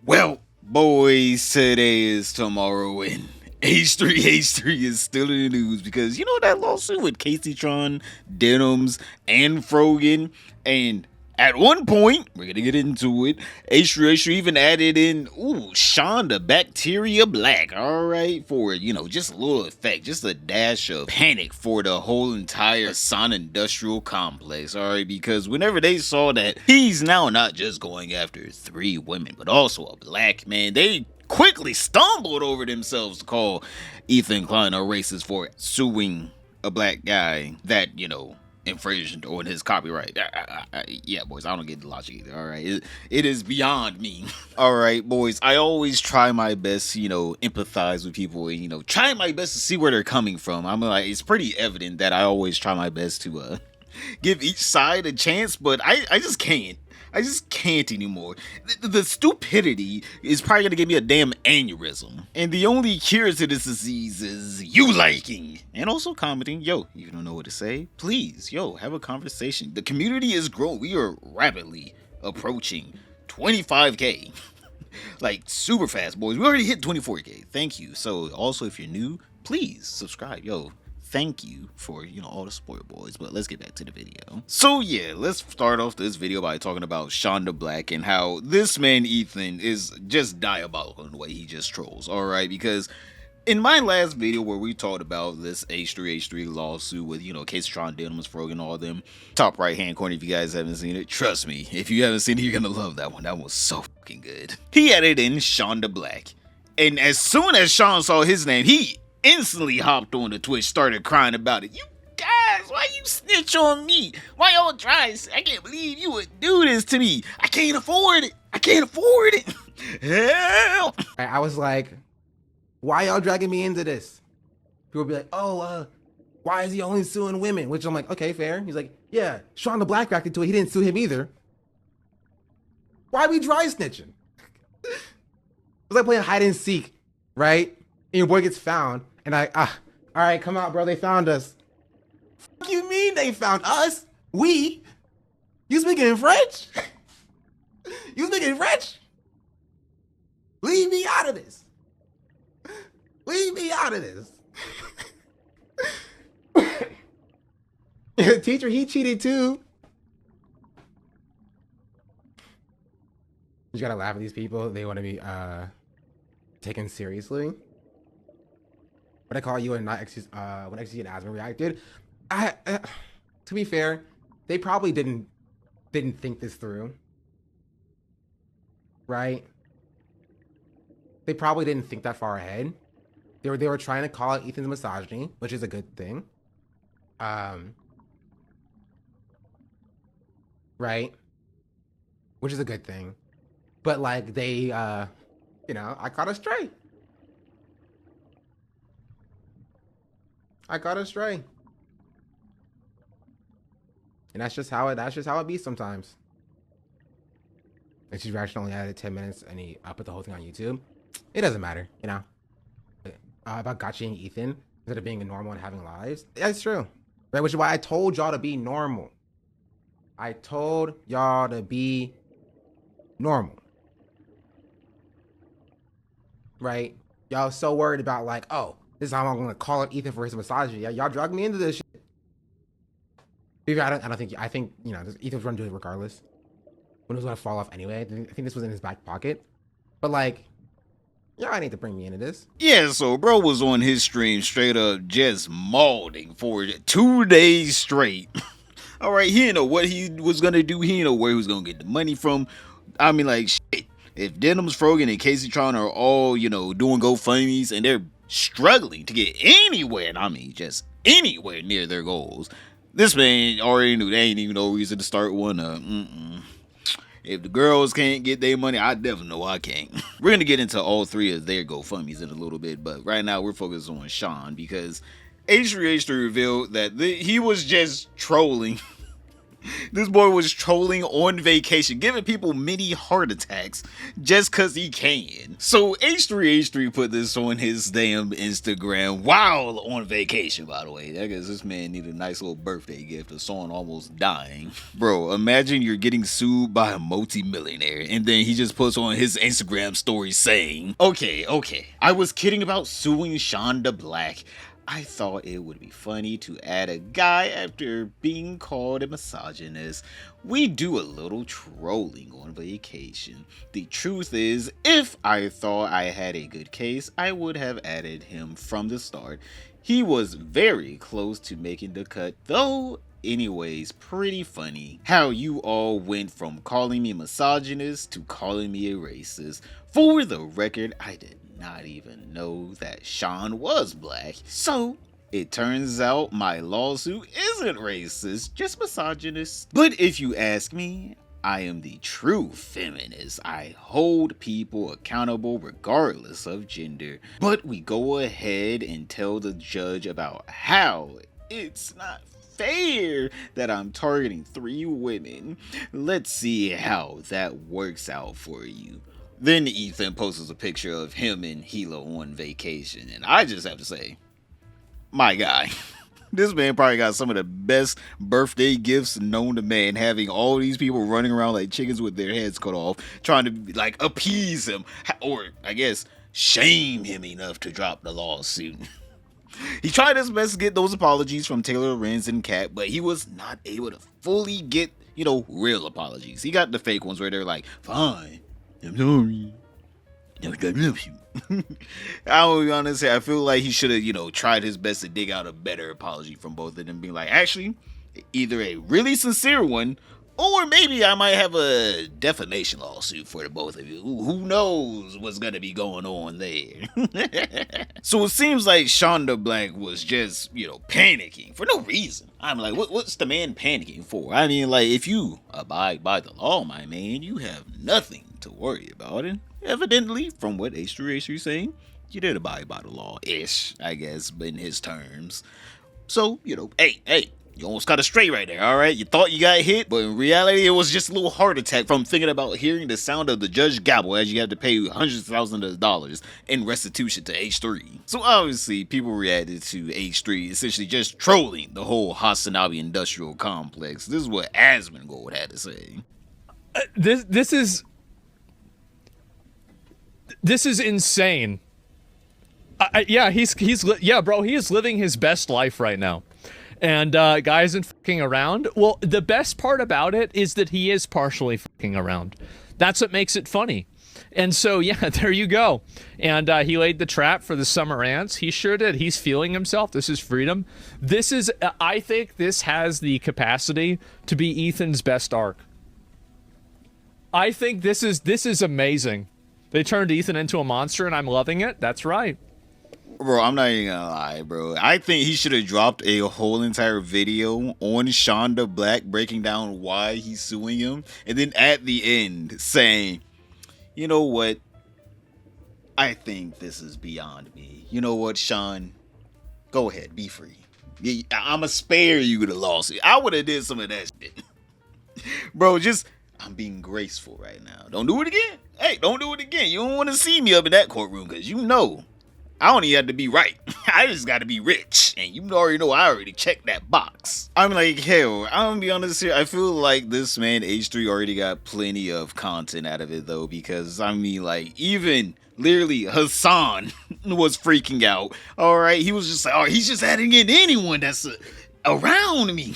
Well, boys, today is tomorrow, and H3H3 is still in the news because you know that lawsuit with Kaceytron, Denims, and Frogan, and at one point, we're gonna get into it, H3H3 even added in, Seandablack, alright, for, just a little effect, just a dash of panic for the whole entire Son industrial complex, alright, because whenever they saw that he's now not just going after 3 women, but also a black man, they quickly stumbled over themselves to call Ethan Klein a racist for suing a black guy that, infringed on his copyright. Yeah, boys, I don't get the logic either. All right, it is beyond me. All right, boys, I always try my best, empathize with people and try my best to see where they're coming from. I'm like, it's pretty evident that I always try my best to give each side a chance, but I just can't. I just can't anymore. The stupidity is probably gonna give me a damn aneurysm. And the only cure to this disease is you liking and also commenting. Yo, you don't know what to say? Please, have a conversation. The community is growing. We are rapidly approaching 25K. Like super fast, boys. We already hit 24K. Thank you. So also, if you're new, please subscribe. Thank you for, all the support, boys. But let's get back to the video. So yeah, let's start off this video by talking about Seandablack and how this man, Ethan, is just diabolical in the way he just trolls, alright? Because in my last video where we talked about this H3H3 lawsuit with, Kaceytron, Denims, Frogan, all them, top right hand corner if you guys haven't seen it, trust me, if you haven't seen it, you're gonna love that one. That was so fucking good. He added in Seandablack. And as soon as Sean saw his name, he instantly hopped on the Twitch, started crying about it. You guys, why you snitch on me? Why y'all try? I can't believe you would do this to me. I can't afford it. I can't afford it. Help. I was like, why y'all dragging me into this? People would be like, why is he only suing women? Which I'm like, okay, fair. He's like, yeah, Seandablack reacted to it. He didn't sue him either. Why are we dry snitching? It's like playing hide and seek, right? And your boy gets found, and all right, come out, bro, they found us. Fuck you mean they found us? We? You speaking French? You speaking French? Leave me out of this. Leave me out of this. The teacher, he cheated too. You gotta laugh at these people. They want to be taken seriously. What I call you and not when XG and Asma reacted, to be fair, they probably didn't think this through, right? They probably didn't think that far ahead. They were trying to call out Ethan's misogyny, which is a good thing, right? Which is a good thing, but like they, I caught a stray. I got astray. And that's just how it be sometimes. And she's reaction only added 10 minutes and he put the whole thing on YouTube. It doesn't matter, about Gotchi and Ethan, instead of being normal and having lives. That's true. Right? Which is why I told y'all to be normal. I told y'all to be normal. Right? Y'all so worried about like, oh, this is how I'm gonna call out Ethan for his misogyny. Yeah, y'all drug me into this shit. I think Ethan was gonna do it regardless. When it was gonna fall off anyway. I think this was in his back pocket. But like, y'all need to bring me into this. Yeah, so bro was on his stream straight up just mauling for 2 days straight. All right, he didn't know what he was gonna do. He didn't know where he was gonna get the money from. I mean, like, shit. If Denims, Frogan, and Kaceytron are all, doing GoFundMes and they're struggling to get anywhere, and I mean just anywhere near their goals, this man already knew there ain't even no reason to start one. If the girls can't get their money, I definitely know I can't. We're gonna get into all 3 of their GoFundMes in a little bit, but right now we're focused on Sean because H3H3 revealed that he was just trolling This boy was trolling on vacation, giving people mini heart attacks just cause he can. So H3H3 put this on his damn Instagram while on vacation, by the way. I guess this man needed a nice little birthday gift of someone almost dying. Bro, imagine you're getting sued by a multi-millionaire and then he just puts on his Instagram story saying, okay, I was kidding about suing Seandablack. I thought it would be funny to add a guy after being called a misogynist. We do a little trolling on vacation. The truth is, if I thought I had a good case, I would have added him from the start. He was very close to making the cut, though. Anyways, pretty funny how you all went from calling me misogynist to calling me a racist. For the record, I did not even know that Sean was black. So it turns out my lawsuit isn't racist, just misogynist. But if you ask me, I am the true feminist. I hold people accountable regardless of gender. But we go ahead and tell the judge about how it's not fair that I'm targeting 3 women. Let's see how that works out for you. Then Ethan posts a picture of him and Gila on vacation, and I just have to say, my guy, this man probably got some of the best birthday gifts known to man, having all these people running around like chickens with their heads cut off, trying to like appease him, or I guess shame him enough to drop the lawsuit. He tried his best to get those apologies from Taylor Renz and Kat, but he was not able to fully get, real apologies. He got the fake ones where they're like, fine, I'm sorry. I love you. I'll be honest here, I feel like he should have, tried his best to dig out a better apology from both of them, being like, actually, either a really sincere one, or maybe I might have a defamation lawsuit for the both of you. Who knows what's gonna be going on there? So it seems like Seandablack was just, panicking for no reason. I'm like, what's the man panicking for? I mean, like, if you abide by the law, my man, you have nothing to worry about. And evidently, from what H3H3 is saying, you did abide by the law-ish, I guess, in his terms. So, hey, you almost got it straight right there, all right? You thought you got hit, but in reality, it was just a little heart attack from thinking about hearing the sound of the judge gavel as you have to pay hundreds of thousands of dollars in restitution to H3. So obviously, people reacted to H3 essentially just trolling the whole Hasanabi industrial complex. This is what Asmongold had to say. This is insane. Yeah, he is living his best life right now. And guy isn't fucking around. Well, the best part about it is that he is partially fucking around. That's what makes it funny. And so, yeah, there you go. And he laid the trap for the summer ants. He sure did. He's feeling himself. This is freedom. This is, I think this has the capacity to be Ethan's best arc. I think this is amazing. They turned Ethan into a monster and I'm loving it. That's right. Bro, I'm not even gonna lie, bro. I think he should have dropped a whole entire video on Seandablack breaking down why he's suing him. And then at the end saying, you know what? I think this is beyond me. You know what, Sean? Go ahead, be free. I'ma spare you the lawsuit. I would have did some of that shit. Bro, I'm being graceful right now. Don't do it again. Hey, don't do it again. You don't want to see me up in that courtroom because I don't even have to be right. I just got to be rich. And you already know I already checked that box. I'm like, hell, I'm going to be honest here. I feel like this man, H3, already got plenty of content out of it, though. Because, I mean, like, even literally Hassan was freaking out. All right. He was just like, oh, he's just adding in anyone that's around me.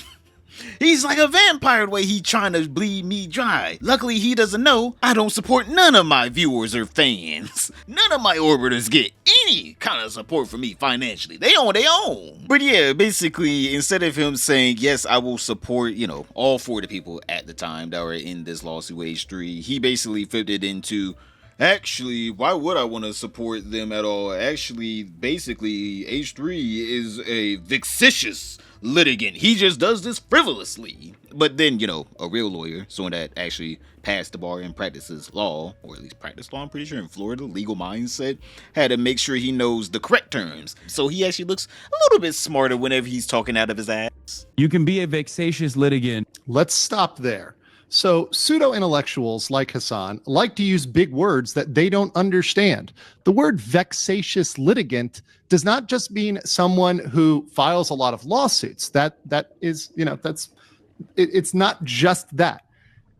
He's like a vampire the way he trying to bleed me dry. Luckily, he doesn't know I don't support none of my viewers or fans. None of my orbiters get any kind of support from me financially. They own their own. But yeah, basically, instead of him saying, yes, I will support, all 40 people at the time that were in this lawsuit with H3, he basically flipped it into, actually, why would I want to support them at all? Actually, basically, H3 is a vexatious litigant. He just does this frivolously. But then, a real lawyer, someone that actually passed the bar and practices law, or at least practiced law, I'm pretty sure, in Florida, legal mindset, had to make sure he knows the correct terms. So he actually looks a little bit smarter whenever he's talking out of his ass. You can be a vexatious litigant let's stop there. So pseudo-intellectuals like Hassan like to use big words that they don't understand. The word vexatious litigant does not just mean someone who files a lot of lawsuits. That is, it's not just that.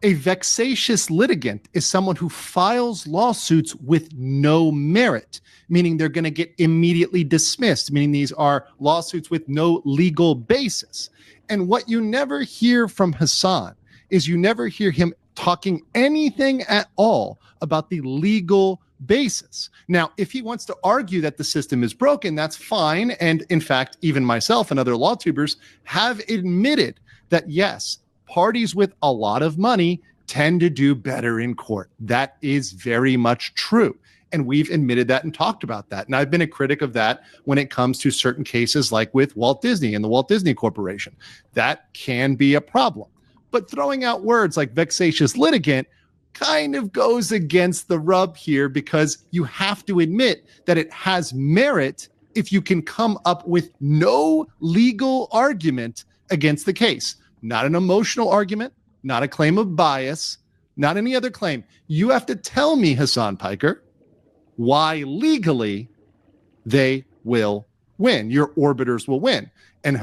A vexatious litigant is someone who files lawsuits with no merit, meaning they're going to get immediately dismissed, meaning these are lawsuits with no legal basis. And what you never hear from Hassan is you never hear him talking anything at all about the legal basis. Now, if he wants to argue that the system is broken, that's fine. And in fact, even myself and other law tubers have admitted that, yes, parties with a lot of money tend to do better in court. That is very much true. And we've admitted that and talked about that. And I've been a critic of that when it comes to certain cases like with Walt Disney and the Walt Disney Corporation. That can be a problem. But throwing out words like vexatious litigant kind of goes against the rub here, because you have to admit that it has merit if you can come up with no legal argument against the case. Not an emotional argument, not a claim of bias, not any other claim. You have to tell me, Hassan Piker, why legally they will win. Your orbiters will win, and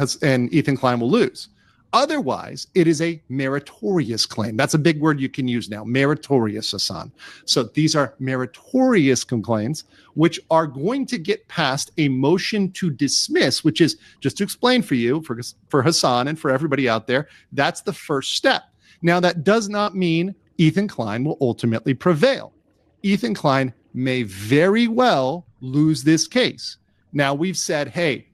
Ethan Klein will lose. Otherwise, it is a meritorious claim. That's a big word you can use now, meritorious, Hassan. So these are meritorious complaints, which are going to get past a motion to dismiss, which is, just to explain for you, for Hassan and for everybody out there, that's the first step. Now, that does not mean Ethan Klein will ultimately prevail. Ethan Klein may very well lose this case. Now, we've said, hey,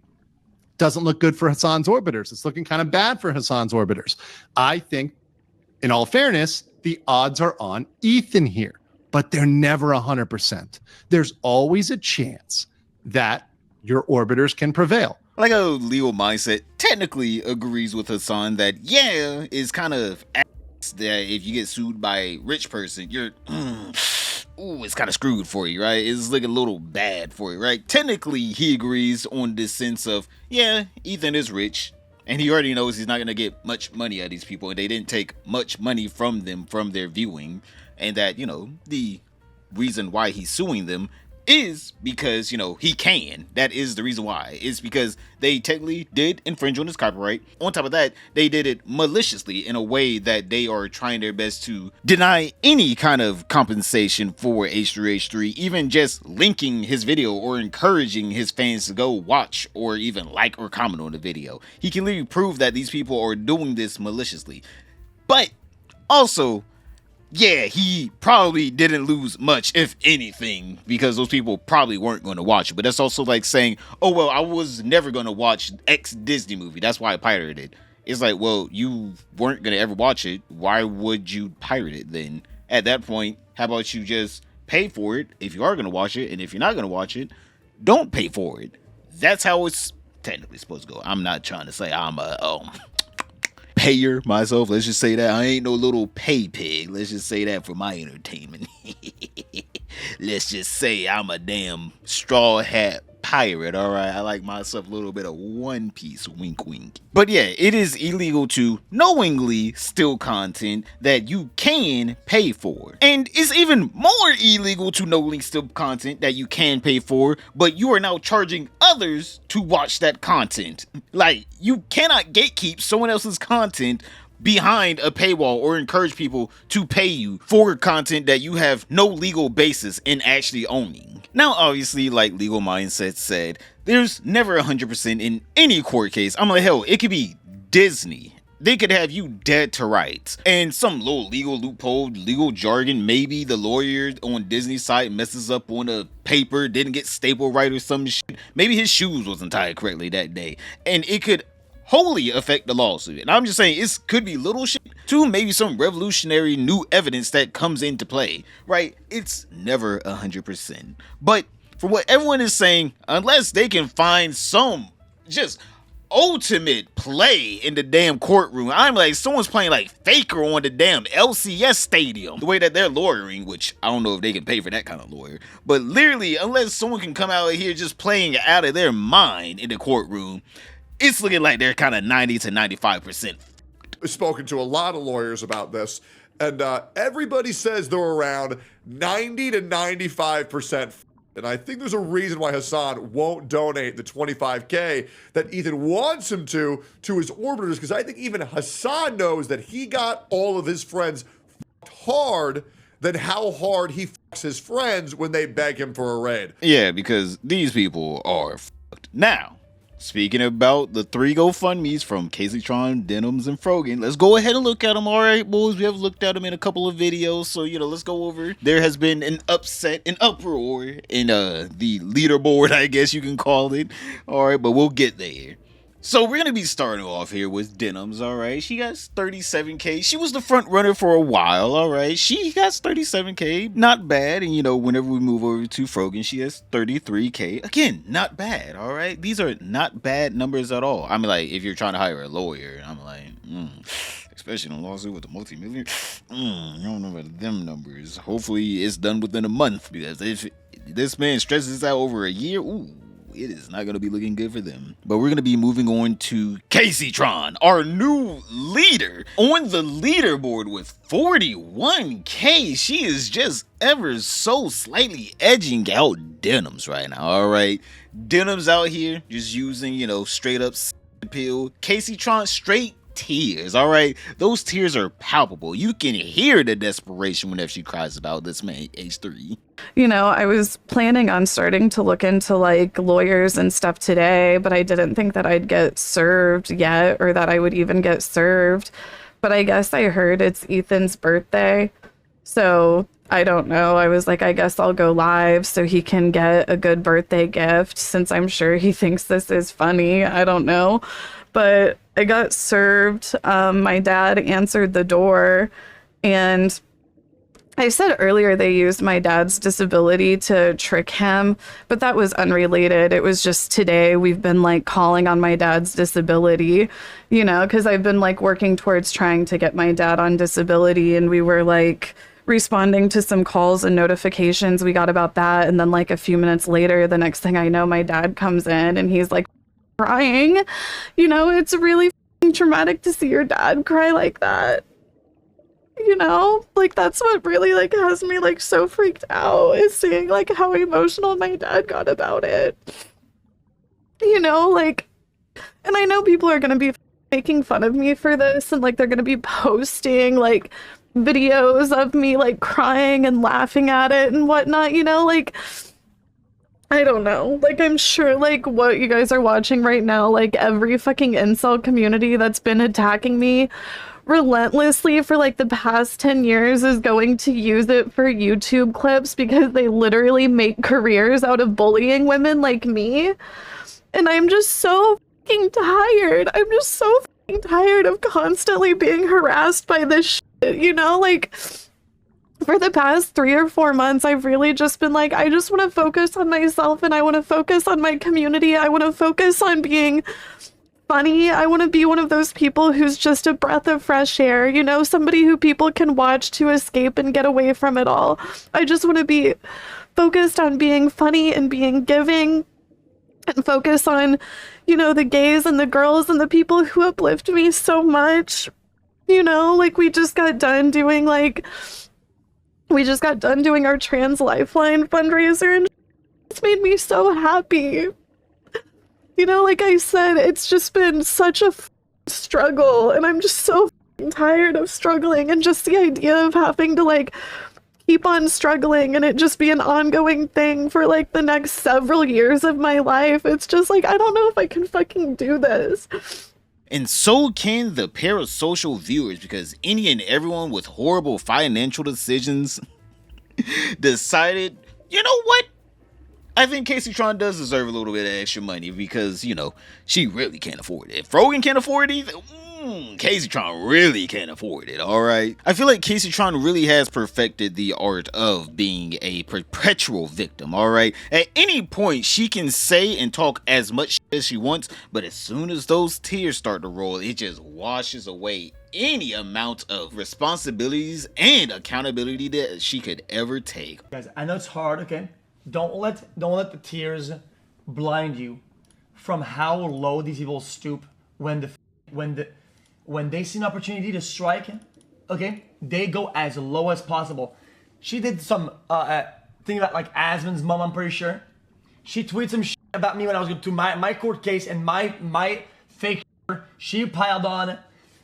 doesn't look good for Hassan's orbiters. It's looking kind of bad for Hassan's orbiters. I think, in all fairness, the odds are on Ethan here, but they're never 100%. There's always a chance that your orbiters can prevail. Like a legal mindset technically agrees with Hassan that, yeah, it's kind of ass that if you get sued by a rich person, you're it's kind of screwed for you, right? It's like a little bad for you, right? Technically, he agrees on this sense of, yeah, Ethan is rich, and he already knows he's not going to get much money out of these people, and they didn't take much money from them from their viewing, and that, the reason why he's suing them is because, he can. That is the reason why. It's because they technically did infringe on his copyright. On top of that, they did it maliciously in a way that they are trying their best to deny any kind of compensation for H3H3, even just linking his video or encouraging his fans to go watch or even like or comment on the video. He can literally prove that these people are doing this maliciously. But also, yeah, he probably didn't lose much, if anything, because those people probably weren't going to watch it. But that's also like saying, oh, well, I was never going to watch X Disney movie. That's why I pirated it. It's like, well, you weren't going to ever watch it. Why would you pirate it then? At that point, how about you just pay for it if you are going to watch it? And if you're not going to watch it, don't pay for it. That's how it's technically supposed to go. I'm not trying to say I'm a payer myself. Let's just say that I ain't no little pay pig. Let's just say that for my entertainment. Let's just say I'm a damn straw hat pirate. All right, I like myself a little bit of One Piece, wink wink. But yeah, it is illegal to knowingly steal content that you can pay for, and it's even more illegal to knowingly steal content that you can pay for, but you are now charging others to watch that content. Like, you cannot gatekeep someone else's content behind a paywall or encourage people to pay you for content that you have no legal basis in actually owning. Now, obviously, like Legal Mindset said, there's never 100% in any court case. I'm like, hell, it could be Disney. They could have you dead to rights. And some little legal loophole, legal jargon, maybe the lawyer on Disney's side messes up on a paper, didn't get stapled right or some shit. Maybe his shoes wasn't tied correctly that day. And it could wholly affect the lawsuit. And I'm just saying, it could be little shit to maybe some revolutionary new evidence that comes into play, right? It's never 100%. But for what everyone is saying, unless they can find some just ultimate play in the damn courtroom, I'm like, someone's playing like Faker on the damn LCS stadium, the way that they're lawyering, which I don't know if they can pay for that kind of lawyer, but literally, unless someone can come out here just playing out of their mind in the courtroom, it's looking like they're kind of 90 to 95%. spoken to a lot of lawyers about this, and everybody says they're around 90 to 95%. And I think there's a reason why Hassan won't donate the $25K that Ethan wants him to his orbiters, because I think even Hassan knows that he got all of his friends hard than how hard he fucks his friends when they beg him for a raid. Yeah, because these people are fucked. Now, speaking about the 3 GoFundMes from Kaceytron, Denims, and Frogan, let's go ahead and look at them. All right, boys, we have looked at them in a couple of videos, so, let's go over. There has been an upset, an uproar in the leaderboard, I guess you can call it. All right, but we'll get there. So we're going to be starting off here with Denims, all right? She got 37K. She was the front runner for a while, all right? She got 37K. Not bad. And, whenever we move over to Frogan, she has 33K. Again, not bad, all right? These are not bad numbers at all. I mean, like, if you're trying to hire a lawyer, I'm like, especially in a lawsuit with a multi-million, I don't know about them numbers. Hopefully it's done within a month, because if this man stretches out over a year, it is not going to be looking good for them. But we're going to be moving on to Kaceytron, our new leader, on the leaderboard with 41K. She is just ever so slightly edging out Denims right now, all right? Denims out here just using, straight up appeal. Kaceytron straight tears, all right? Those tears are palpable. You can hear the desperation whenever she cries about this man, H3. I was planning on starting to look into like lawyers and stuff today, but I didn't think that I'd get served yet, or that I would even get served. But I guess I heard it's Ethan's birthday, so I don't know. I was like, I guess I'll go live so he can get a good birthday gift, since I'm sure he thinks this is funny. I don't know. But I got served. My dad answered the door, and I said earlier they used my dad's disability to trick him, but that was unrelated. It was just today we've been like calling on my dad's disability, because I've been like working towards trying to get my dad on disability, and we were like responding to some calls and notifications we got about that. And then like a few minutes later, the next thing I know, my dad comes in and he's like crying. It's really traumatic to see your dad cry like that. Like that's what really like has me like so freaked out, is seeing like how emotional my dad got about it. Like, and I know people are gonna be making fun of me for this, and like they're gonna be posting like videos of me like crying and laughing at it and whatnot, like I don't know. Like, I'm sure, like, what you guys are watching right now, like, every fucking incel community that's been attacking me relentlessly for, like, the past 10 years is going to use it for YouTube clips, because they literally make careers out of bullying women like me. And I'm just so fucking tired. I'm just so fucking tired of constantly being harassed by this shit, Like, for the past 3 or 4 months, I've really just been like, I just want to focus on myself, and I want to focus on my community. I want to focus on being funny. I want to be one of those people who's just a breath of fresh air, somebody who people can watch to escape and get away from it all. I just want to be focused on being funny and being giving, and focus on, the gays and the girls and the people who uplift me so much. Like we just got done doing our Trans Lifeline fundraiser, and it's made me so happy. Like I said, it's just been such a struggle, and I'm just so tired of struggling, and just the idea of having to like keep on struggling and it just be an ongoing thing for like the next several years of my life. It's just like, I don't know if I can fucking do this. And so can the parasocial viewers, because any and everyone with horrible financial decisions decided, you know what? I think Kaceytron does deserve a little bit of extra money, because, she really can't afford it. If Frogan can't afford it either, Kaceytron really can't afford it, alright? I feel like Kaceytron really has perfected the art of being a perpetual victim, alright? At any point, she can say and talk as much shit as she wants, but as soon as those tears start to roll, it just washes away any amount of responsibilities and accountability that she could ever take. Guys, I know it's hard, okay? Don't let the tears blind you from how low these people stoop when when they see an opportunity to strike, okay, they go as low as possible. She did some thing about like Asmon's mom, I'm pretty sure. She tweeted some shit about me when I was going to my court case and my fake shit. She piled on.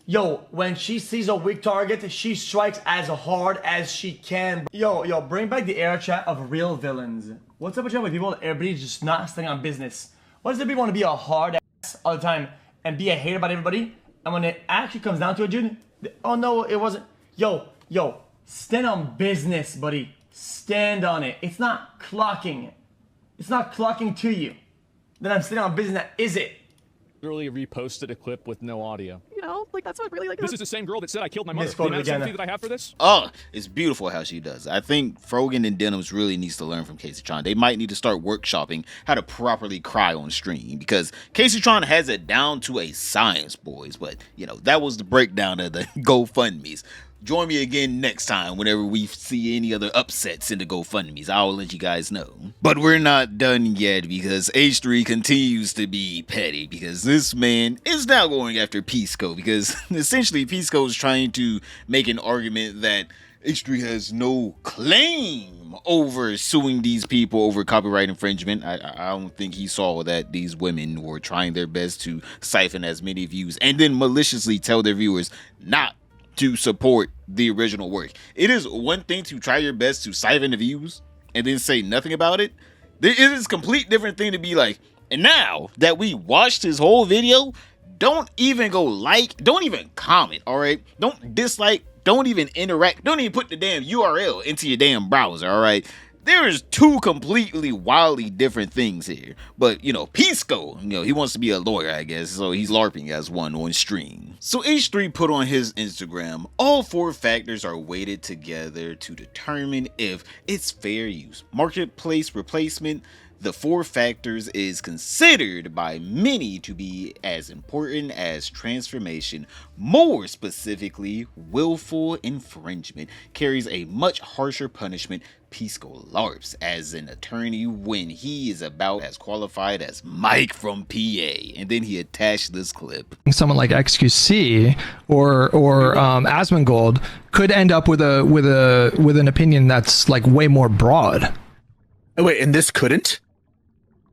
Yo, when she sees a weak target, she strikes as hard as she can. Yo, bring back the era chat of real villains. What's up with you with people? Everybody's just not staying on business. Why does everybody want to be a hard ass all the time and be a hater about everybody? And when it actually comes down to it, dude, oh no, it wasn't. Yo, stand on business, buddy. Stand on it. It's not clocking. It's not clocking to you. Then I'm standing on business. That is it. Literally reposted a clip with no audio. You know, like that's what really like. This is the same girl that said I killed my mother. The Misquoted amount of again. sympathy that I have for this. Oh, it's beautiful how she does. I think Frogan and Denims really needs to learn from Kaceytron. They might need to start workshopping how to properly cry on stream, because Kaceytron has it down to a science, boys. But, you know, that was the breakdown of the GoFundMes. Join me again next time whenever we see any other upsets in the GoFundMes. I'll let you guys know. But we're not done yet, because H3 continues to be petty, because this man is now going after Pisco, because essentially Pisco is trying to make an argument that H3 has no claim over suing these people over copyright infringement. I don't think he saw that these women were trying their best to siphon as many views and then maliciously tell their viewers not to support the original work. It is one thing to try your best to siphon the views and then say nothing about it. It is a complete different thing to be like, and now that we watched his whole video, don't even go like, don't even comment, all right? Don't dislike, don't even interact, don't even put the damn URL into your damn browser, all right? There's two completely wildly different things here. But, you know, Pisco, you know, he wants to be a lawyer, I guess, so he's LARPing as one on stream. So H3 put on his Instagram, all 4 factors are weighted together to determine if it's fair use. Marketplace replacement, the 4 factors is considered by many to be as important as transformation. More specifically, willful infringement carries a much harsher punishment. Pisco LARPs as an attorney when he is about as qualified as Mike from PA. And then he attached this clip. Someone like XQC or Asmongold could end up with an opinion that's like way more broad. Oh, wait, and this couldn't?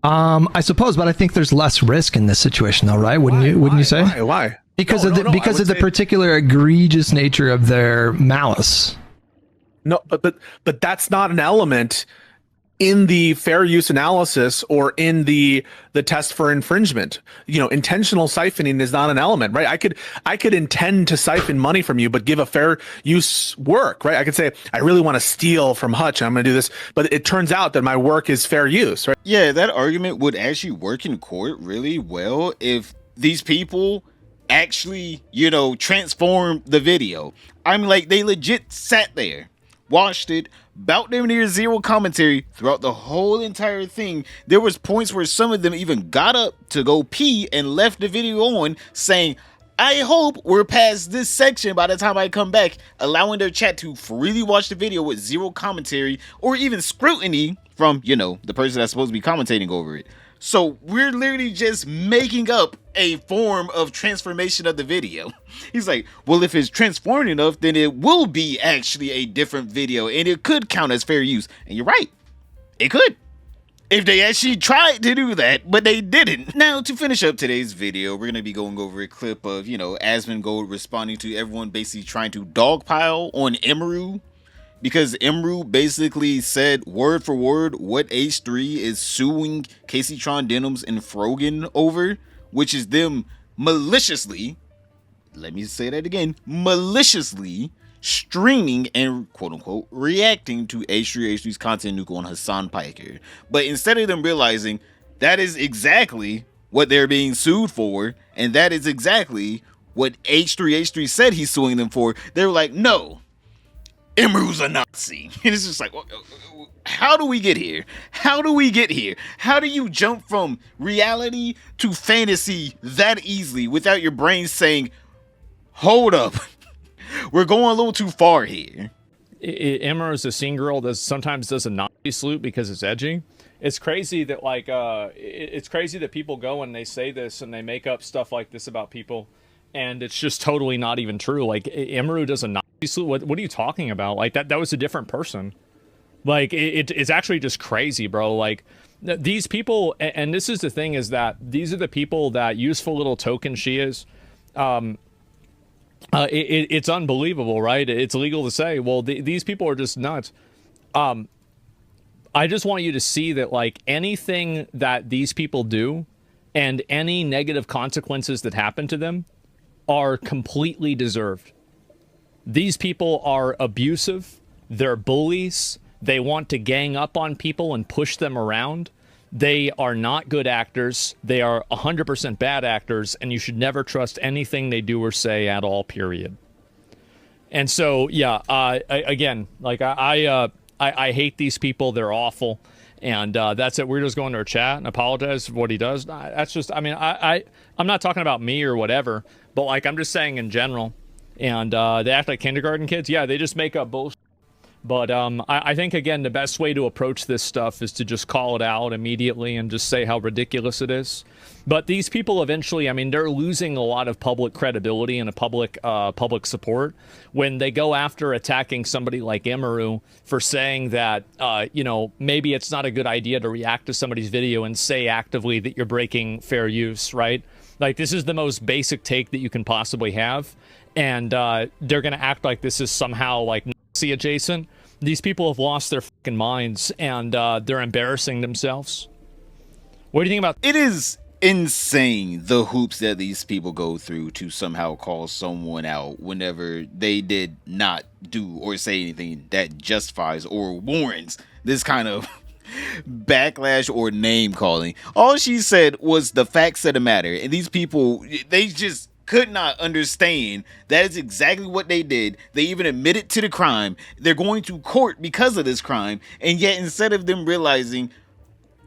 I suppose, but I think there's less risk in this situation, though, right? Wouldn't you say? Why? Because of the particular egregious nature of their malice. No, but that's not an element in the fair use analysis or in the test for infringement. You know, intentional siphoning is not an element, right? I could intend to siphon money from you, but give a fair use work, right? I could say, I really want to steal from Hutch, and I'm going to do this, but it turns out that my work is fair use, right? Yeah, that argument would actually work in court really well if these people actually, you know, transform the video. I'm like, they legit sat there, watched it, about damn near zero commentary throughout the whole entire thing. There was points where some of them even got up to go pee and left the video on, saying, I hope we're past this section by the time I come back, allowing their chat to freely watch the video with zero commentary or even scrutiny from, you know, the person that's supposed to be commentating over it. So we're literally just making up a form of transformation of the video. He's like, well, if it's transformed enough, then it will be actually a different video and it could count as fair use. And you're right, it could. If they actually tried to do that, but they didn't. Now, to finish up today's video, we're going to be going over a clip of, you know, Asmongold responding to everyone basically trying to dogpile on Emeru. Because Emeru basically said word for word what H3 is suing Kaceytron, Denims, and Frogan over, which is them maliciously, let me say that again, maliciously streaming and quote-unquote reacting to H3's content nuke on Hassan Piker. But instead of them realizing that is exactly what they're being sued for, and that is exactly what H3 said he's suing them for, they were like, no, Emeru's a Nazi. And it's just like, how do we get here? How do we get here? How do you jump from reality to fantasy that easily without your brain saying, hold up, we're going a little too far here? Emma is a scene girl that sometimes does a Nazi salute because it's edgy. It's crazy that it's crazy that people go and they say this and they make up stuff like this about people. and it's just totally not even true. Like Imru does a Nazi salute. What are you talking about? Like that was a different person. Like it's actually just crazy, bro. Like these people, and this is the thing, is that these are the people that useful little token she is. It's unbelievable, right? It's legal to say, well, these people are just nuts. I just want you to see that, like, anything that these people do and any negative consequences that happen to them are completely deserved. These people are abusive. They're bullies. They want to gang up on people and push them around. They are not good actors. They are 100% bad actors, and you should never trust anything they do or say at all, period. And so, yeah, again, like, I hate these people. They're awful. And that's it. We're just going to our chat and apologize for what he does. That's just, I mean, I'm not talking about me or whatever, but, like, I'm just saying in general. And they act like kindergarten kids. Yeah, they just make up bullshit. But I think, again, the best way to approach this stuff is to just call it out immediately and just say how ridiculous it is. But these people eventually, I mean, they're losing a lot of public credibility and a public support when they go after attacking somebody like Imru for saying that, you know, maybe it's not a good idea to react to somebody's video and say actively that you're breaking fair use, right? Like, this is the most basic take that you can possibly have. And they're going to act like this is somehow, like, Nazi adjacent. These people have lost their fucking minds, and they're embarrassing themselves. What do you think about it? Is insane the hoops that these people go through to somehow call someone out whenever they did not do or say anything that justifies or warrants this kind of backlash or name calling. All she said was the facts of the matter, and these people, they just could not understand that is exactly what they did. They even admitted to the crime. They're going to court because of this crime, and yet instead of them realizing,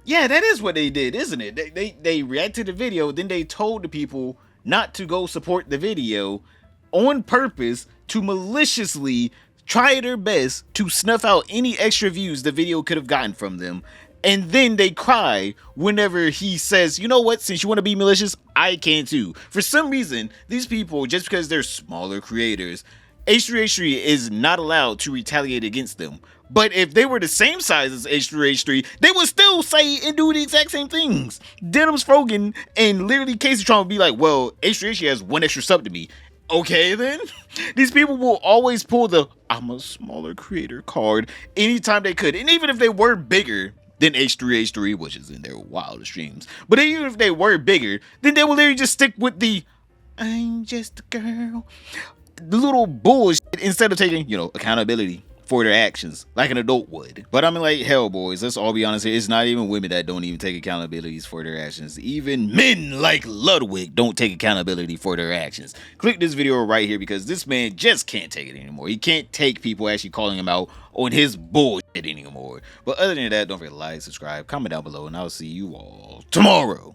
yeah, that is what they did, isn't it? They reacted to the video, then they told the people not to go support the video on purpose to maliciously try their best to snuff out any extra views the video could have gotten from them. And then they cry whenever he says, you know what, since you want to be malicious, I can too. For some reason, these people, just because they're smaller creators, H3H3 is not allowed to retaliate against them. But if they were the same size as H3H3, they would still say and do the exact same things. Denims, Frogan, and literally Kaceytron would be like, well, H3H3 has one extra sub to me. Okay, then. These people will always pull the I'm a smaller creator card anytime they could. And even if they were bigger than H3H3, which is in their wildest dreams, but even if they were bigger, then they will literally just stick with the I'm just a girl, the little bullshit, instead of taking, you know, accountability for their actions like an adult would. But I mean, like, hell, boys, let's all be honest here. It's not even women that don't even take accountabilities for their actions. Even men like Ludwig don't take accountability for their actions. Click this video right here because this man just can't take it anymore. He can't take people actually calling him out on his bullshit anymore. But other than that, don't forget to like, subscribe, comment down below, and I'll see you all tomorrow.